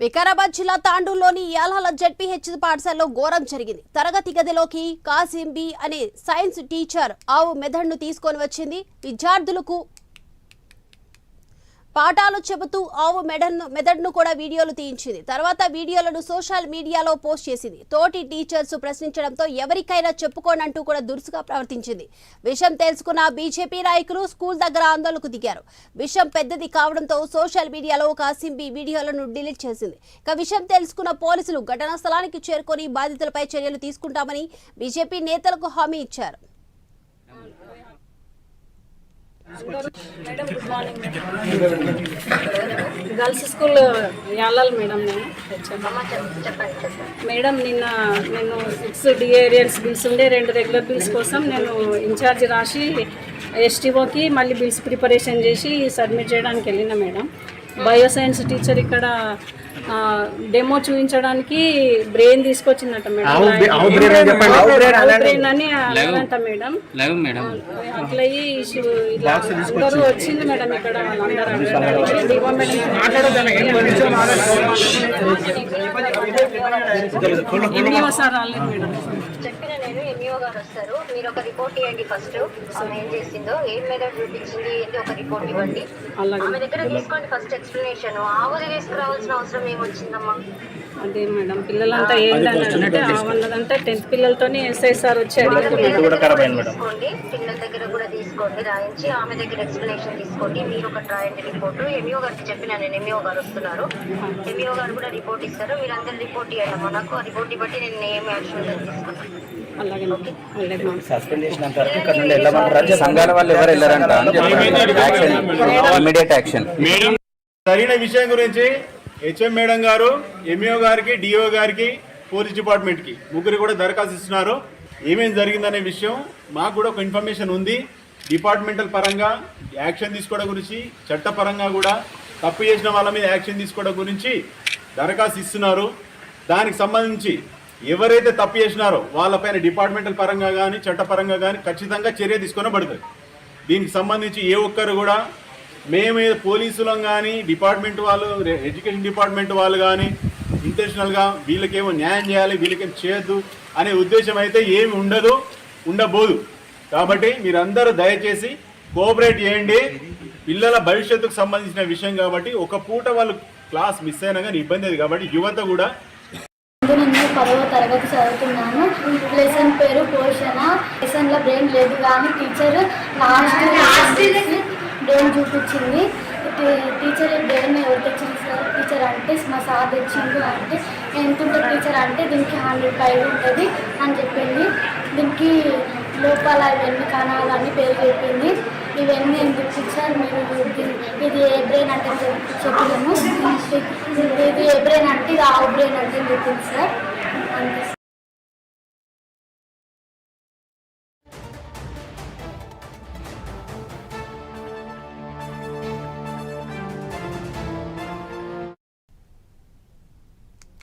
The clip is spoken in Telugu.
వికారాబాద్ జిల్లా తాండూరులోని యాలాల జెడ్పీహెచ్ పాఠశాలలో ఘోరం జరిగింది. తరగతి గదిలోకి కాసింబి అనే సైన్స్ టీచర్ ఆవు మెదడును తీసుకొని వచ్చింది. విద్యార్థులకు పాఠాలు చెబుతూ ఆవు మెదడును కూడా వీడియోలు తీయించింది. తర్వాత వీడియోలను సోషల్ మీడియాలో పోస్ట్ చేసింది. తోటి టీచర్స్ ప్రశ్నించడంతో ఎవరికైనా చెప్పుకోనంటూ కూడా దురుసుగా ప్రవర్తించింది. విషయం తెలుసుకున్న బీజేపీ నాయకులు స్కూల్ దగ్గర ఆందోళనకు దిగారు. విషయం పెద్దది కావడంతో సోషల్ మీడియాలో కాసింబి వీడియోలను డిలీట్ చేసింది. ఇక విషయం తెలుసుకున్న పోలీసులు ఘటనా స్థలానికి చేరుకొని బాధితులపై చర్యలు తీసుకుంటామని బీజేపీ నేతలకు హామీ ఇచ్చారు. Madam good morning. Girls school Yalal madam. Madam నేను 6 డిఏరియన్స్ బిల్స్ ఉండే 2 రెగ్యులర్ బిల్స్ కోసం నేను ఇన్ఛార్జ్ రాసి ఎస్టీఓకి మళ్ళీ బిల్స్ ప్రిపరేషన్ చేసి సబ్మిట్ చేయడానికి వెళ్ళిన మేడం. బయోసైన్స్ టీచర్ ఇక్కడ డెమో చూపించడానికి బ్రెయిన్ తీసుకొచ్చిందట మేడం. బ్రెయిన్ అని అంట మేడం. అట్లా అందరూ వచ్చింది మేడం. ఇక్కడ ఎన్నో సార్ రాలేదు మేడం. నేను ఎంఈఓ గారు వస్తారు, మీరు ఒక రిపోర్ట్ ఇవ్వండి. ఫస్ట్ ఆమె ఏం చేసిందో, ఏం మెథడ్ చూపించింది ఏంటి ఒక రిపోర్ట్ ఇవ్వండి. ఆమె దగ్గర తీసుకోండి ఫస్ట్ ఎక్స్ప్లెనేషన్. ఆవుది తీసుకురావాల్సిన అవసరం ఏమొచ్చిందమ్మా? అదే మేడం, పిల్లలంతా ఏంటంటే ఆవన్నదంటే 10th పిల్లలతోనే ఎస్ఐసార్ వచ్చి తీసుకోండి. పిల్లల దగ్గర కూడా తీసుకోండి, రాయించి ఆమె దగ్గర ఎక్స్ప్లెనేషన్ తీసుకోండి. మీరు ఒక రాయండి రిపోర్ట్. ఎంఈఓ గారికి చెప్పినా నేను, ఎంఈఓ గారు వస్తున్నారు, ఎంఈఓ గారు కూడా రిపోర్ట్ ఇస్తారు. మీరు అందరు రిపోర్ట్ ఇవ్వండి. నాకు ఆ రిపోర్ట్ బట్టి నేను ఏం యాక్షన్ తీసుకుంటాను. జరిగిన విషయం గురించి హెచ్ఎం మేడం గారు, ఎంఈఓ గారికి, డిఓ గారికి, పోలీస్ డిపార్ట్మెంట్కి ముగ్గురు కూడా దరఖాస్తు ఇస్తున్నారు. ఏమేమి జరిగిందనే విషయం మాకు కూడా ఒక ఇన్ఫర్మేషన్ ఉంది. డిపార్ట్మెంటల్ పరంగా యాక్షన్ తీసుకోవడం గురించి, చట్టపరంగా కూడా తప్పు చేసిన వాళ్ళ మీద యాక్షన్ తీసుకోవడం గురించి దరఖాస్తు ఇస్తున్నారు. దానికి సంబంధించి ఎవరైతే తప్పు చేసినారో వాళ్ళపైన డిపార్ట్మెంటల్ పరంగా కానీ చట్టపరంగా కానీ ఖచ్చితంగా చర్య తీసుకొనబడుతుంది. దీనికి సంబంధించి ఏ ఒక్కరు కూడా మేము పోలీసులం కానీ, డిపార్ట్మెంట్ వాళ్ళు, ఎడ్యుకేషన్ డిపార్ట్మెంట్ వాళ్ళు కానీ ఇంటెన్షనల్గా వీళ్ళకేమో న్యాయం చేయాలి, వీళ్ళకేమో చేయొద్దు అనే ఉద్దేశం అయితే ఏమి ఉండబోదు. కాబట్టి మీరందరూ దయచేసి కోఆపరేట్ చేయండి. పిల్లల భవిష్యత్తుకు సంబంధించిన విషయం కాబట్టి ఒక పూట వాళ్ళు క్లాస్ మిస్ అయినా కానీ ఇబ్బంది అది. కాబట్టి యువత కూడా నేను 10వ తరగతి చదువుతున్నాను. లెసన్ పేరు పోషణ. లెసన్లో బ్రెయిన్ లేదు కానీ టీచర్ లాస్ట్ బ్రెయిన్ చూపించింది. టీచర్ బ్రెయిన్ ఎవరు తెచ్చింది సార్? టీచర్ అంటే మా సార్ తెచ్చిండు. అంటే ఎంత ఉంటుంది టీచర్ అంటే దీనికి 100 పైన ఉంటుంది అని చెప్పింది. దీనికి లోపల ఇవన్నీ కణాలని పేరు చెప్పింది. ఇవన్నీ ఎందుకు టీచర్ మీరు ఇది ఏ బ్రెయిన్ అంటే చెప్పలేము. ఇది ఏ బ్రెయిన్ అంటే ఇది ఆవు బ్రెయిన్ అంటే చెప్పింది సార్. అంతే.